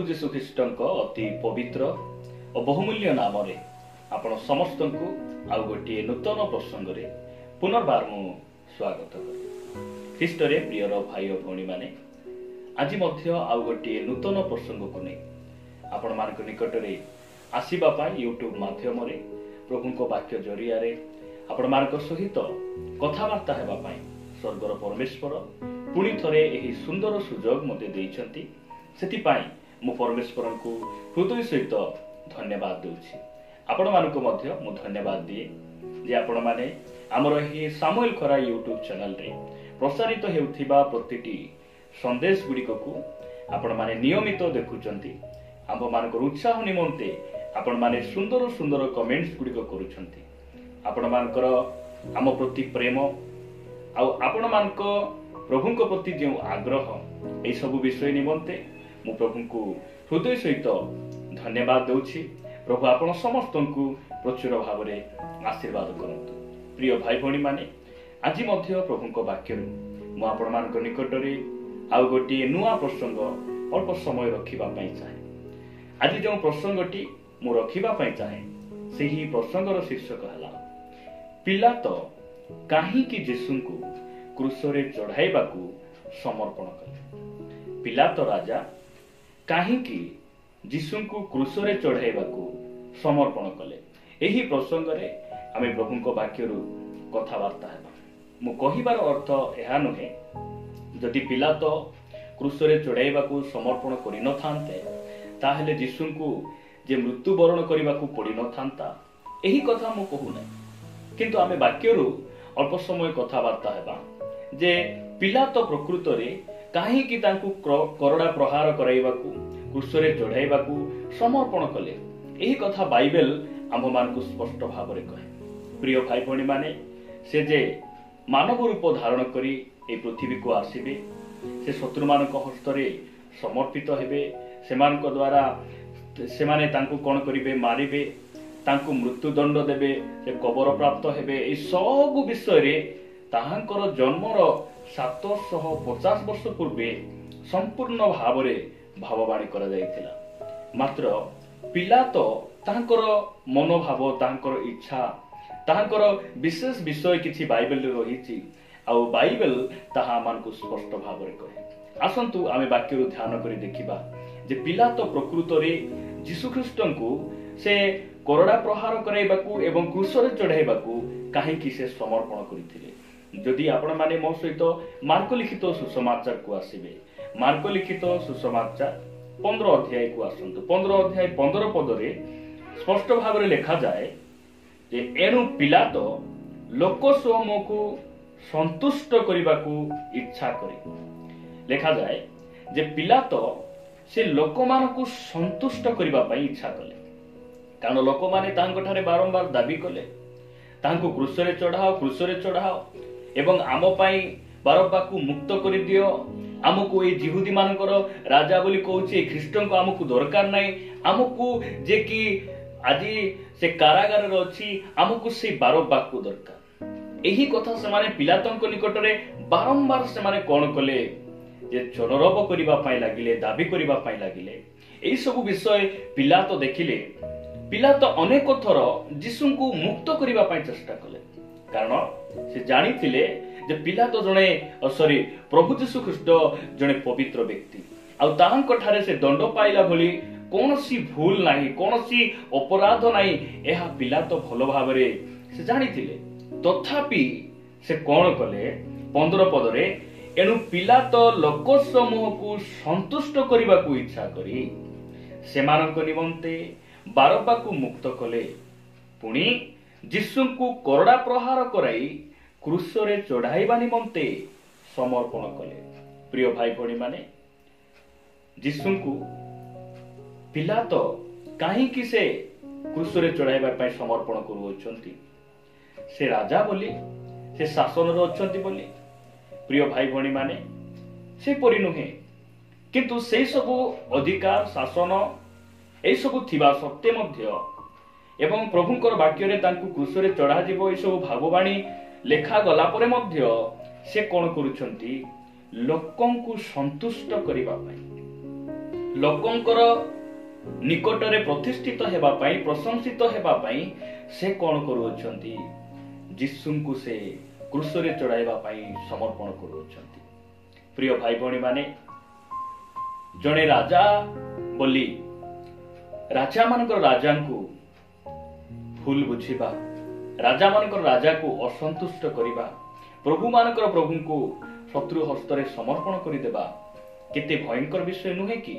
जीशु ख्रीष्टଙ୍କ ଅତି ପବିତ୍ର ଓ ବହୁମୂଲ୍ୟ ନାମରେ ଆପଣ ସମସ୍ତଙ୍କୁ ଆଉ ଗୋଟିଏ ନୂତନ ପ୍ରସଙ୍ଗରେ ପୁନର୍ବାର ମୁଁ ସ୍ୱାଗତ କରେ। ଖ୍ରୀଷ୍ଟରେ ପ୍ରିୟର ଭାଇ ଓ ଭଉଣୀମାନେ, ଆଜି ମଧ୍ୟ ଆଉ ଗୋଟିଏ ନୂତନ ପ୍ରସଙ୍ଗକୁ ନେଇ ଆପଣମାନଙ୍କ ନିକଟରେ ଆସିବା ପାଇଁ ୟୁଟ୍ୟୁବ୍ ମାଧ୍ୟମରେ ପ୍ରଭୁଙ୍କ ବାକ୍ୟ ଜରିଆରେ ଆପଣମାନଙ୍କ ସହିତ କଥାବାର୍ତ୍ତା ହେବା ପାଇଁ ସ୍ୱର୍ଗର ପରମେଶ୍ୱର ପୁଣି ଥରେ ଏହି ସୁନ୍ଦର ସୁଯୋଗ ମୋତେ ଦେଇଛନ୍ତି। ସେଥିପାଇଁ ମୁଁ ପରମେଶ୍ୱରଙ୍କୁ ହୃଦୟ ସହିତ ଧନ୍ୟବାଦ ଦେଉଛି। ଆପଣମାନଙ୍କୁ ମଧ୍ୟ ମୁଁ ଧନ୍ୟବାଦ ଦିଏ ଯେ ଆପଣମାନେ ଆମର ଏହି ସାମୁଏଲ ଖରା ୟୁଟ୍ୟୁବ୍ ଚ୍ୟାନେଲରେ ପ୍ରସାରିତ ହେଉଥିବା ପ୍ରତିଟି ସନ୍ଦେଶ ଗୁଡ଼ିକକୁ ଆପଣମାନେ ନିୟମିତ ଦେଖୁଛନ୍ତି। ଆମ୍ଭମାନଙ୍କର ଉତ୍ସାହ ନିମନ୍ତେ ଆପଣମାନେ ସୁନ୍ଦର ସୁନ୍ଦର କମେଣ୍ଟସ୍ ଗୁଡ଼ିକ କରୁଛନ୍ତି। ଆପଣମାନଙ୍କର ଆମ ପ୍ରତି ପ୍ରେମ ଆଉ ଆପଣମାନଙ୍କ ପ୍ରଭୁଙ୍କ ପ୍ରତି ଯେଉଁ ଆଗ୍ରହ, ଏହିସବୁ ବିଷୟ ନିମନ୍ତେ ମୁଁ ପ୍ରଭୁଙ୍କୁ ହୃଦୟ ସହିତ ଧନ୍ୟବାଦ ଦେଉଛି। ପ୍ରଭୁ ଆପଣ ସମସ୍ତଙ୍କୁ ପ୍ରଚୁର ଭାବରେ ଆଶୀର୍ବାଦ କରନ୍ତୁ। ପ୍ରିୟ ଭାଇ ଭଉଣୀମାନେ, ଆଜି ମଧ୍ୟ ପ୍ରଭୁଙ୍କ ବାକ୍ୟରୁ ମୁଁ ଆପଣମାନଙ୍କ ନିକଟରେ ଆଉ ଗୋଟିଏ ନୂଆ ପ୍ରସଙ୍ଗ ଅଳ୍ପ ସମୟ ରଖିବା ପାଇଁ ଚାହେଁ। ଆଜି ଯେଉଁ ପ୍ରସଙ୍ଗଟି ମୁଁ ରଖିବା ପାଇଁ ଚାହେଁ, ସେହି ପ୍ରସଙ୍ଗର ଶୀର୍ଷକ ହେଲା ପିଲାତ କାହିଁକି ଯୀଶୁଙ୍କୁ କ୍ରୁଶରେ ଚଢ଼ାଇବାକୁ ସମର୍ପଣ କଲେ। ପିଲାତ ରାଜା କାହିଁକି ଯୀଶୁଙ୍କୁ କ୍ରୁଶରେ ଚଢ଼ାଇବାକୁ ସମର୍ପଣ କଲେ। ଏହି ପ୍ରସଙ୍ଗରେ ଆମେ ପ୍ରଭୁଙ୍କ ବାକ୍ୟରୁ କଥାବାର୍ତ୍ତା ହେବା। ମୁଁ କହିବାର ଅର୍ଥ ଏହା ନୁହେଁ ଯଦି ପିଲାତ କ୍ରୁଶରେ ଚଢ଼ାଇବାକୁ ସମର୍ପଣ କରିନଥାନ୍ତେ ତାହେଲେ ଯୀଶୁଙ୍କୁ ଯେ ମୃତ୍ୟୁବରଣ କରିବାକୁ ପଡ଼ିନଥାନ୍ତା, ଏହି କଥା ମୁଁ କହୁନାହିଁ। କିନ୍ତୁ ଆମେ ବାକ୍ୟରୁ ଅଳ୍ପ ସମୟ କଥାବାର୍ତ୍ତା ହେବା ଯେ ପିଲାତ ପ୍ରକୃତରେ କାହିଁକି ତାଙ୍କୁ କରଡ଼ା ପ୍ରହାର କରାଇବାକୁ, କ୍ରୁଶରେ ଚଢ଼ାଇବାକୁ ସମର୍ପଣ କଲେ। ଏହି କଥା ବାଇବେଲ ଆମ୍ଭମାନଙ୍କୁ ସ୍ପଷ୍ଟ ଭାବରେ କହେ। ପ୍ରିୟ ଭାଇ ଭଉଣୀମାନେ, ସେ ଯେ ମାନବ ରୂପ ଧାରଣ କରି ଏହି ପୃଥିବୀକୁ ଆସିବେ, ସେ ଶତ୍ରୁମାନଙ୍କ ହସ୍ତରେ ସମର୍ପିତ ହେବେ, ସେମାନଙ୍କ ଦ୍ୱାରା ସେମାନେ ତାଙ୍କୁ କ'ଣ କରିବେ, ମାରିବେ, ତାଙ୍କୁ ମୃତ୍ୟୁଦଣ୍ଡ ଦେବେ, ସେ କବର ପ୍ରାପ୍ତ ହେବେ। ଏହି ସବୁ ବିଷୟରେ ତାହାଙ୍କର ଜନ୍ମର 750 ବର୍ଷ ପୂର୍ବେ ସମ୍ପୂର୍ଣ୍ଣ ଭାବରେ ଭାବବାଣୀ କରାଯାଇଥିଲା। ମାତ୍ର ପିଲାତ ତାଙ୍କର ମନୋଭାବ, ତାଙ୍କର ଇଚ୍ଛା, ତାହାଙ୍କର ବିଶେଷ ବିଷୟ କିଛି ବାଇବେଲରେ ରହିଛି, ଆଉ ବାଇବେଲ ତାହା ଆମମାନଙ୍କୁ ସ୍ପଷ୍ଟ ଭାବରେ କହେ। ଆସନ୍ତୁ ଆମେ ବାକ୍ୟରୁ ଧ୍ୟାନ କରି ଦେଖିବା ଯେ ପିଲାତ ପ୍ରକୃତରେ ଯୀଶୁଖ୍ରୀଷ୍ଟଙ୍କୁ ସେ କରଡ଼ା ପ୍ରହାର କରାଇବାକୁ ଏବଂ କ୍ରୁଶରେ ଚଢ଼ାଇବାକୁ କାହିଁକି ସେ ସମର୍ପଣ କରିଥିଲେ। ଯଦି ଆପଣମାନେ ମୋ ସହିତ ମାର୍କ ଲିଖିତ ସୁସମାଚାରକୁ ଆସିବେ, ମାର୍କ ଲିଖିତ ସୁସମାଚାର 15 ଅଧ୍ୟାୟକୁ ଆସନ୍ତୁ। 15 ଅଧ୍ୟାୟ 15 ପଦରେ ସ୍ପଷ୍ଟ ଭାବରେ ଲେଖାଯାଏ ଯେ ଏଣୁ ପିଲାତ ଲୋକ ସମୂହକୁ ସନ୍ତୁଷ୍ଟ କରିବାକୁ ଇଚ୍ଛା କରେ। ଲେଖାଯାଏ ଯେ ପିଲାତ ସେ ଲୋକମାନଙ୍କୁ ସନ୍ତୁଷ୍ଟ କରିବା ପାଇଁ ଇଚ୍ଛା କଲେ, କାରଣ ଲୋକମାନେ ତାଙ୍କଠାରେ ବାରମ୍ବାର ଦାବି କଲେ ତାଙ୍କୁ କ୍ରୁଶରେ ଚଢ଼ାଅ, କ୍ରୁଶରେ ଚଢ଼ାଅ ଏବଂ ଆମ ପାଇଁ ବାରବାକୁ ମୁକ୍ତ କରିଦିଅ। ଆମକୁ ଏଇ ଜିହୁଦୀ ମାନଙ୍କର ରାଜା ବୋଲି କହୁଛି ଏ ଖ୍ରୀଷ୍ଟଙ୍କୁ ଆମକୁ ଦରକାର ନାହିଁ, ଆମକୁ ଯେ କି ଆଜି ସେ କାରାଗାରରେ ଅଛି, ଆମକୁ ସେଇ ବାରବାକୁ ଦରକାର। ଏହି କଥା ସେମାନେ ପିଲାତଙ୍କ ନିକଟରେ ବାରମ୍ବାର ସେମାନେ କ'ଣ କଲେ ଯେ ଚୋରରୋପ କରିବା ପାଇଁ ଲାଗିଲେ, ଦାବି କରିବା ପାଇଁ ଲାଗିଲେ। ଏହି ସବୁ ବିଷୟ ପିଲାତ ଦେଖିଲେ। ପିଲାତ ଅନେକ ଥର ଯୀଶୁଙ୍କୁ ମୁକ୍ତ କରିବା ପାଇଁ ଚେଷ୍ଟା କଲେ, କାରଣ ସେ ଜାଣିଥିଲେ ଯେ ପିଲାତ ପ୍ରଭୁ ଯୀଶୁ ଖ୍ରୀଷ୍ଟ ଜଣେ ପବିତ୍ର ବ୍ୟକ୍ତି, ଆଉ ତାହାଙ୍କ ଠାରେ ସେ ଦଣ୍ଡ ପାଇଲା ଭଳି କୌଣସି ଭୁଲ ନାହିଁ, କୌଣସି ଅପରାଧ ନାହିଁ, ଏହା ପିଲାତ ଭଲ ଭାବରେ ସେ ଜାଣିଥିଲେ। ତଥାପି ସେ କ'ଣ କଲେ, 15 ପଦରେ ଏଣୁ ପିଲାତ ଲୋକ ସମୂହକୁ ସନ୍ତୁଷ୍ଟ କରିବାକୁ ଇଚ୍ଛା କରି ସେମାନଙ୍କ ନିମନ୍ତେ ବାରବାକୁ ମୁକ୍ତ କଲେ, ପୁଣି ଯୀଶୁଙ୍କୁ କରଡ଼ା ପ୍ରହାର କରାଇ କ୍ରୁଶରେ ଚଢ଼ାଇବା ନିମନ୍ତେ ସମର୍ପଣ କଲେ। ପ୍ରିୟ ଭାଇ ଭଉଣୀମାନେ, ଯୀଶୁଙ୍କୁ ପିଲାତ କାହିଁକି ସେ କ୍ରୁଶରେ ଚଢ଼ାଇବା ପାଇଁ ସମର୍ପଣ କରୁଅଛନ୍ତି? ସେ ରାଜା ବୋଲି, ସେ ଶାସନରେ ଅଛନ୍ତି ବୋଲି? ପ୍ରିୟ ଭାଇ ଭଉଣୀମାନେ, ସେପରି ନୁହେଁ। କିନ୍ତୁ ସେଇ ସବୁ ଅଧିକାର, ଶାସନ ଏହିସବୁ ଥିବା ସତ୍ତ୍ୱେ ମଧ୍ୟ ଏବଂ ପ୍ରଭୁଙ୍କର ବାକ୍ୟରେ ତାଙ୍କୁ କ୍ରୁଶରେ ଚଢ଼ାଯିବ ଏସବୁ ଭାବବାଣୀ ଲେଖାଗଲା ପରେ ମଧ୍ୟ ସେ କ'ଣ କରୁଛନ୍ତି? ଲୋକଙ୍କୁ ସନ୍ତୁଷ୍ଟ କରିବା ପାଇଁ, ଲୋକଙ୍କର ନିକଟରେ ପ୍ରତିଷ୍ଠିତ ହେବା ପାଇଁ, ପ୍ରଶଂସିତ ହେବା ପାଇଁ ସେ କଣ କରୁଅଛନ୍ତି? ଯୀଶୁଙ୍କୁ ସେ କ୍ରୁଶରେ ଚଢାଇବା ପାଇଁ ସମର୍ପଣ କରୁଅଛନ୍ତି। ପ୍ରିୟ ଭାଇ ଭଉଣୀ ମାନେ, ଜଣେ ରାଜା ବୋଲି ରାଜା ମାନଙ୍କର ରାଜାଙ୍କୁ ଭୁଲ ବୁଝିବା, ରାଜା ମାନଙ୍କର ରାଜାକୁ ଅସନ୍ତୁଷ୍ଟ କରିବା, ପ୍ରଭୁ ମାନଙ୍କର ପ୍ରଭୁଙ୍କୁ ଶତ୍ରୁ ହସ୍ତରେ ସମର୍ପଣ କରିଦେବା କେତେ ଭୟଙ୍କର ବିଷୟ ନୁହେଁ କି?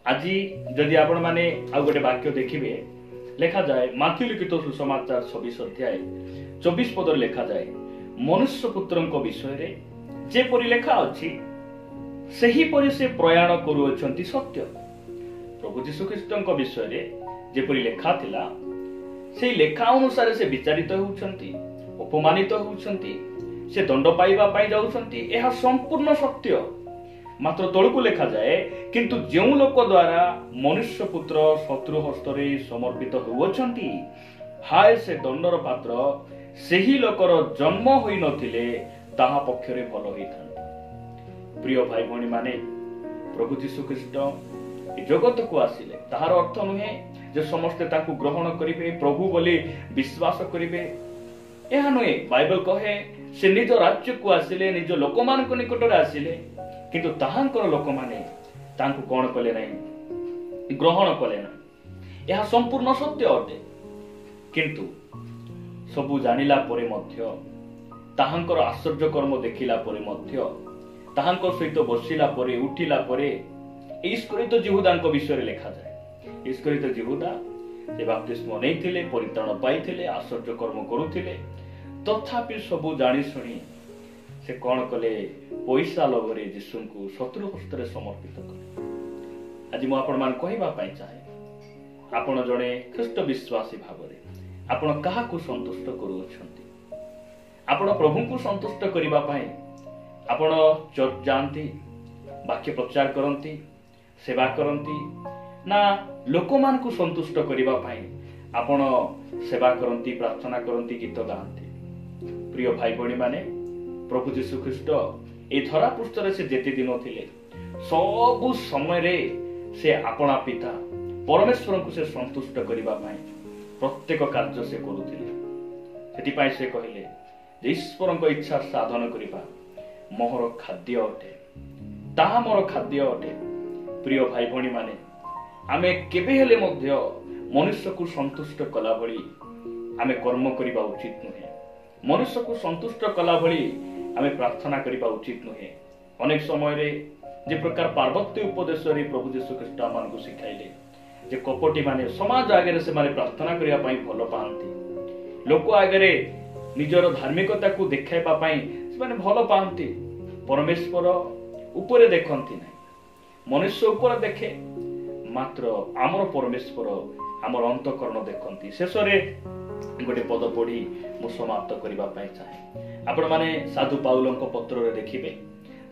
ଆଜି ଯଦି ଆପଣ ମାନେ ଆଉ ଗୋଟେ ବାକ୍ୟ ଦେଖିବେ, ଲେଖାଯାଏ ମାଥ୍ୟୁ ଲିଖିତ ସୁସମାଚାର 26 ଅଧ୍ୟାୟ 24 ପଦରେ ଲେଖାଯାଏ, ମନୁଷ୍ୟ ପୁତ୍ରଙ୍କ ବିଷୟରେ ଯେପରି ଲେଖା ଅଛି ସେହିପରି ସେ ପ୍ରୟାଣ କରୁଅଛନ୍ତି ସତ୍ୟ। ପ୍ରଭୁ ଯୀଶୁଖ୍ରୀଷ୍ଟଙ୍କ ବିଷୟରେ ଯେପରି ଲେଖା ଥିଲା, ସେଇ ଲେଖା ଅନୁସାରେ ସେ ବିଚାରିତ ହେଉଛନ୍ତି, ଅପମାନିତ ହେଉଛନ୍ତି, ସେ ଦଣ୍ଡ ପାଇବା ପାଇଁ ଯାଉଛନ୍ତି। ଏହା ସମ୍ପୂର୍ଣ୍ଣ ସତ୍ୟ। ମାତ୍ର ତଳକୁ ଲେଖାଯାଏ, କିନ୍ତୁ ଯେଉଁ ଲୋକ ଦ୍ୱାରା ମନୁଷ୍ୟ ପୁତ୍ର ଶତ୍ରୁ ହସ୍ତରେ ସମର୍ପିତ ହେଉଅଛନ୍ତି, ହାୟ ସେ ଦଣ୍ଡର ପାତ୍ର, ସେହି ଲୋକର ଜନ୍ମ ହୋଇନଥିଲେ ତାହା ପକ୍ଷରେ ଭଲ ହୋଇଥାନ୍ତା। ପ୍ରିୟ ଭାଇ ଭଉଣୀ ମାନେ, ପ୍ରଭୁ ଯୀଶୁଖ୍ରୀଷ୍ଟ ଏ ଜଗତକୁ ଆସିଲେ, ତାହାର ଅର୍ଥ ନୁହେଁ ଯେ ସମସ୍ତେ ତାଙ୍କୁ ଗ୍ରହଣ କରିବେ, ପ୍ରଭୁ ବୋଲି ବିଶ୍ୱାସ କରିବେ। ଏହା ନୁହେଁ। ବାଇବଲ କହେ ସେ ନିଜ ରାଜ୍ୟକୁ ଆସିଲେ, ନିଜ ଲୋକମାନଙ୍କ ନିକଟରେ ଆସିଲେ, କିନ୍ତୁ ତାହାଙ୍କର ଲୋକମାନେ ତାଙ୍କୁ କଣ କଲେ ନାହିଁ? ଗ୍ରହଣ କଲେ ନାହିଁ। ଏହା ସମ୍ପୂର୍ଣ୍ଣ ସତ୍ୟ ଅଟେ। କିନ୍ତୁ ସବୁ ଜାଣିଲା ପରେ ମଧ୍ୟ, ତାହାଙ୍କର ଆଶ୍ଚର୍ଯ୍ୟ କର୍ମ ଦେଖିଲା ପରେ ମଧ୍ୟ, ତାହାଙ୍କ ସହିତ ବସିଲା ପରେ, ଉଠିଲା ପରେ, ଇସ୍କରିତ ଯିହୁଦାଙ୍କ ବିଷୟରେ ଲେଖାଯାଏ। ଇସ୍କରିତ ଯିହୁଦା ସେ ବାପ୍ତିସ୍ମ ନେଇଥିଲେ, ପରିତ୍ରାଣ ପାଇଥିଲେ, ଆଶ୍ଚର୍ଯ୍ୟ କର୍ମ କରୁଥିଲେ, ତଥାପି ସବୁ ଜାଣି ଶୁଣି ସେ କଣ କଲେ? ପଇସା ଲୋଭରେ ଯୀଶୁଙ୍କୁ ଶତ୍ରୁ ହସ୍ତରେ ସମର୍ପିତ କଲେ। ଆଜି ମୁଁ ଆପଣ ମାନଙ୍କୁ କହିବା ପାଇଁ ଚାହେଁ, ଆପଣ ଜଣେ ଖ୍ରୀଷ୍ଟ ବିଶ୍ୱାସୀ ଭାବରେ ଆପଣ କାହାକୁ ସନ୍ତୁଷ୍ଟ କରୁଅଛନ୍ତି? ଆପଣ ପ୍ରଭୁଙ୍କୁ ସନ୍ତୁଷ୍ଟ କରିବା ପାଇଁ ଆପଣ ଚର୍ଚ୍ଚ ଯାଆନ୍ତି, ବାକ୍ୟ ପ୍ରଚାର କରନ୍ତି, ସେବା କରନ୍ତି, ନା ଲୋକମାନଙ୍କୁ ସନ୍ତୁଷ୍ଟ କରିବା ପାଇଁ ଆପଣ ସେବା କରନ୍ତି, ପ୍ରାର୍ଥନା କରନ୍ତି, ଗୀତ ଗାଆନ୍ତି? ପ୍ରିୟ ଭାଇ ଭଉଣୀ ମାନେ, ପ୍ରଭୁ ଯୀଶୁଖ୍ରୀଷ୍ଟ এই ଧରା ପୃଷ୍ଠରେ ସେ ଯେତେ ଦିନ ଥିଲେ, ସବୁ ସମୟରେ ସେ ଆପଣା ପିତା ପରମେଶ୍ୱରଙ୍କୁ ସେ ସନ୍ତୁଷ୍ଟ କରିବା ପାଇଁ ପ୍ରତ୍ୟେକ କାର୍ଯ୍ୟ ସେ କରୁଥିଲେ। ସେଥିପାଇଁ ସେ କହିଲେ ଯେ ଈଶ୍ୱରଙ୍କ ଇଚ୍ଛା ସାଧନ କରିବା ମୋର ଖାଦ୍ୟ ଅଟେ, ତାହା ମୋର ଖାଦ୍ୟ ଅଟେ। ପ୍ରିୟ ଭାଇ ଭଉଣୀ ମାନେ, ଆମେ କେବେ ହେଲେ ମଧ୍ୟ ମନୁଷ୍ୟକୁ ସନ୍ତୁଷ୍ଟ କଲା ଭଳି ଆମେ କର୍ମ କରିବା ଉଚିତ ନୁହେଁ। ମନୁଷ୍ୟକୁ ସନ୍ତୁଷ୍ଟ କଲା ଭଳି ଆମେ ପ୍ରାର୍ଥନା କରିବା ଉଚିତ ନୁହେଁ। ଅନେକ ସମୟରେ ଯେ ପ୍ରକାର ପାର୍ବତ୍ୟ ଉପଦେଶରେ ପ୍ରଭୁ ଯୀଶୁଖ୍ରୀଷ୍ଟ ଆମମାନଙ୍କୁ ଶିଖାଇଲେ ଯେ କପଟି ମାନେ ସମାଜ ଆଗରେ ସେମାନେ ପ୍ରାର୍ଥନା କରିବା ପାଇଁ ଭଲ ପାଆନ୍ତି, ଲୋକ ଆଗରେ ନିଜର ଧାର୍ମିକତାକୁ ଦେଖାଇବା ପାଇଁ ସେମାନେ ଭଲ ପାଆନ୍ତି, ପରମେଶ୍ୱର ଉପରେ ଦେଖନ୍ତି ନାହିଁ। ମନୁଷ୍ୟ ଉପରେ ଦେଖେ, ମାତ୍ର ଆମର ପରମେଶ୍ୱର ଆମର ଅନ୍ତଃକରଣ ଦେଖନ୍ତି। ଶେଷରେ ଗୋଟେ ପଦ ପଢି ମୁଁ ସମାପ୍ତ କରିବା ପାଇଁ ଚାହେଁ। ଆପଣ ମାନେ ସାଧୁ ପାଉଲଙ୍କ ପତ୍ରରେ ଦେଖିବେ,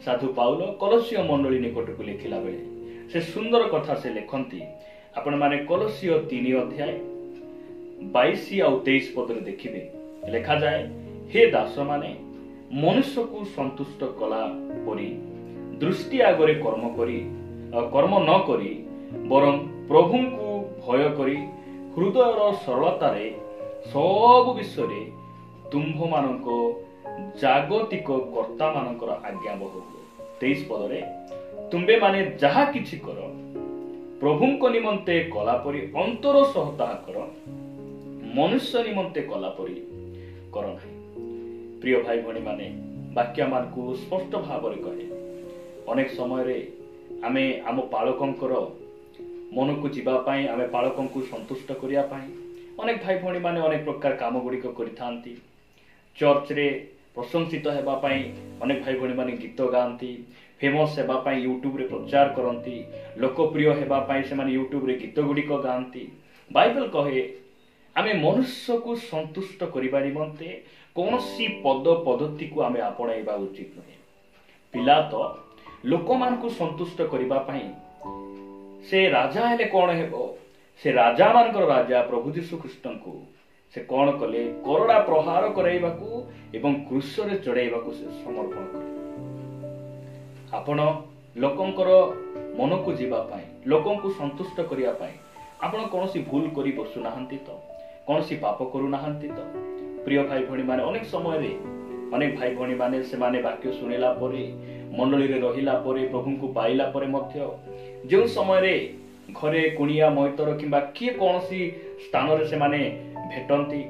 ସାଧୁ ପାଉଲ କଲସିୟ ମଣ୍ଡଳୀ ନିକଟକୁ ଲେଖିଲା ବେଳେ ସେ ସୁନ୍ଦର କଥା ସେ ଲେଖନ୍ତି। ଆପଣ ମାନେ କଲସିୟ 3 ଅଧ୍ୟାୟ 22 ଆଉ 23 ପଦରେ ଦେଖିବେ, ଲେଖାଯାଏ, ହେ ଦାସ ମାନେ, ମନୁଷ୍ୟକୁ ସନ୍ତୁଷ୍ଟ କଲା ପରି ଦୃଷ୍ଟି ଆଗରେ କର୍ମ ନ କରି ବରଂ ପ୍ରଭୁଙ୍କୁ ଭୟ କରି ହୃଦୟର ସରଳତାରେ ସବୁ ବିଷୟରେ ତୁମ୍ଭମାନଙ୍କ ଜାଗତିକ କର୍ତ୍ତା ମାନଙ୍କର ଆଜ୍ଞାବହ ହୁଅ। 23 ପଦରେ, ତୁମ୍ଭେ ମାନେ ଯାହା କିଛି କର ପ୍ରଭୁଙ୍କ ନିମନ୍ତେ କଲା ପରି ଅନ୍ତର ସହ ତାହା କର, ମନୁଷ୍ୟ ନିମନ୍ତେ କଲା ପରି କର ନାହିଁ। ପ୍ରିୟ ଭାଇ ଭଉଣୀ ମାନେ, ବାକ୍ୟ ମାନଙ୍କୁ ସ୍ପଷ୍ଟ ଭାବରେ କହେ, ଅନେକ ସମୟରେ ଆମେ ଆମ ପାଳକଙ୍କର ମନକୁ ଯିବା ପାଇଁ, ଆମେ ପାଳକଙ୍କୁ ସନ୍ତୁଷ୍ଟ କରିବା ପାଇଁ ଅନେକ ଭାଇ ଭଉଣୀ ମାନେ ଅନେକ ପ୍ରକାର କାମ ଗୁଡିକ କରିଥାନ୍ତି। ଚର୍ଚ୍ଚରେ ପ୍ରଶଂସିତ ହେବା ପାଇଁ ଅନେକ ଭାଇ ଭଉଣୀ ମାନେ ଗୀତ ଗାଆନ୍ତି, ଫେମସ ହେବା ପାଇଁ ୟୁଟ୍ୟୁବରେ ପ୍ରଚାର କରନ୍ତି, ଲୋକପ୍ରିୟ ହେବା ପାଇଁ ସେମାନେ ୟୁଟ୍ୟୁବରେ ଗୀତ ଗୁଡିକ ଗାଆନ୍ତି। ବାଇବେଲ କହେ ଆମେ ମନୁଷ୍ୟକୁ ସନ୍ତୁଷ୍ଟ କରିବା ନିମନ୍ତେ କୌଣସି ପଦ ପଦ୍ଧତିକୁ ଆମେ ଆପଣାଇବା ଉଚିତ ନୁହେଁ। ପିଲା ତ ଲୋକମାନଙ୍କୁ ସନ୍ତୁଷ୍ଟ କରିବା ପାଇଁ ସେ ରାଜା ହେଲେ କଣ ହେବ? ସେ ରାଜା ମାନଙ୍କର ରାଜା ପ୍ରଭୁ ଯୀଶୁଖ୍ରୀଷ୍ଟଙ୍କୁ ସେ କଣ କଲେ? କରଡ଼ା ପ୍ରହାର କରାଇବାକୁ ଏବଂ କ୍ରୁଶରେ ଚଢାଇବାକୁ ସେ ସମର୍ପଣ କଲେ। ଆପଣ ଲୋକଙ୍କର ମନକୁ ଯିବା ପାଇଁ, ଲୋକଙ୍କୁ ସନ୍ତୁଷ୍ଟ କରିବା ପାଇଁ ଆପଣ କୌଣସି ଭୁଲ କରି ବସୁନାହାନ୍ତି ତ? କୌଣସି ପାପ କରୁନାହାନ୍ତି ତ? ପ୍ରିୟ ଭାଇ ଭଉଣୀମାନେ, ଅନେକ ସମୟରେ ଅନେକ ଭାଇ ଭଉଣୀମାନେ ସେମାନେ ବାକ୍ୟ ଶୁଣିଲା ପରେ, ମଣ୍ଡଳୀରେ ରହିଲା ପରେ, ପ୍ରଭୁଙ୍କୁ ପାଇଲା ପରେ ମଧ୍ୟ ଯେଉଁ ସମୟରେ ଘରେ କୁଣିଆ ମୈତ୍ର କିମ୍ବା କିଏ କୌଣସି ସ୍ଥାନରେ ସେମାନେ ଭେଟନ୍ତି,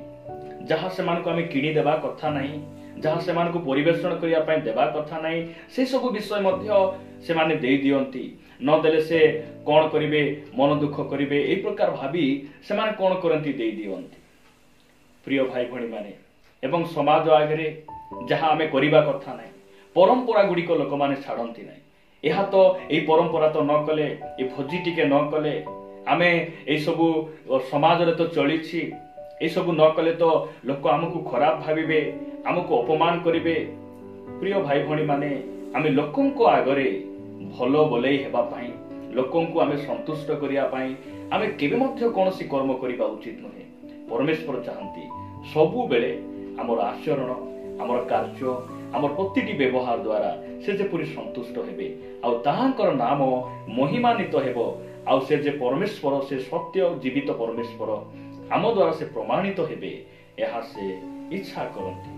ଯାହା ସେମାନଙ୍କୁ ଆମେ କିଣିଦେବା କଥା ନାହିଁ, ଯାହା ସେମାନଙ୍କୁ ପରିବେଷଣ କରିବା ପାଇଁ ଦେବା କଥା ନାହିଁ, ସେ ସବୁ ବିଷୟ ମଧ୍ୟ ସେମାନେ ଦେଇ ଦିଅନ୍ତି। ନଦେଲେ ସେ କଣ କରିବେ, ମନ ଦୁଃଖ କରିବେ, এই ପ୍ରକାର ଭାବି ସେମାନେ କଣ କରନ୍ତି, ଦେଇ ଦିଅନ୍ତି। ପ୍ରିୟ ଭାଇ ଭଉଣୀମାନେ, ଏବଂ ସମାଜ ଆଗରେ ଯାହା ଆମେ କରିବା କଥା ନାହିଁ, ପରମ୍ପରା ଗୁଡ଼ିକ ଲୋକମାନେ ଛାଡ଼ନ୍ତି ନାହିଁ। ଏହା ତ ଏଇ ପରମ୍ପରା ତ ନ କଲେ, ଏ ଭୋଜି ଟିକେ ନ କଲେ, ଆମେ ଏଇସବୁ ସମାଜରେ ତ ଚଳିଛି, ଏସବୁ ନ କଲେ ତ ଲୋକ ଆମକୁ ଖରାପ ଭାବିବେ, ଆମକୁ ଅପମାନ କରିବେ। ପ୍ରିୟ ଭାଇ ଭଉଣୀମାନେ, ଆମେ ଲୋକଙ୍କ ଆଗରେ ଭଲ ବୋଲେଇ ହେବା ପାଇଁ, ଲୋକଙ୍କୁ ଆମେ ସନ୍ତୁଷ୍ଟ କରିବା ପାଇଁ ଆମେ କେବେ ମଧ୍ୟ କୌଣସି କର୍ମ କରିବା ଉଚିତ ନୁହେଁ। ପରମେଶ୍ୱର ଚାହାନ୍ତି ସବୁବେଳେ ଆମର ଆଚରଣ, ଆମର କାର୍ଯ୍ୟ, ଆମର ପ୍ରତିଟି ବ୍ୟବହାର ଦ୍ୱାରା ସେ ଯେପରି ସନ୍ତୁଷ୍ଟ ହେବେ, ଆଉ ତାହାଙ୍କର ନାମ ମହିମାନ୍ୱିତ ହେବ, ଆଉ ସେ ଯେ ପରମେଶ୍ୱର, ସେ ସତ୍ୟ ଜୀବିତ ପରମେଶ୍ୱର ଆମ ଦ୍ୱାରା ସେ ପ୍ରମାଣିତ ହେବେ, ଏହା ସେ ଇଚ୍ଛା କରନ୍ତି।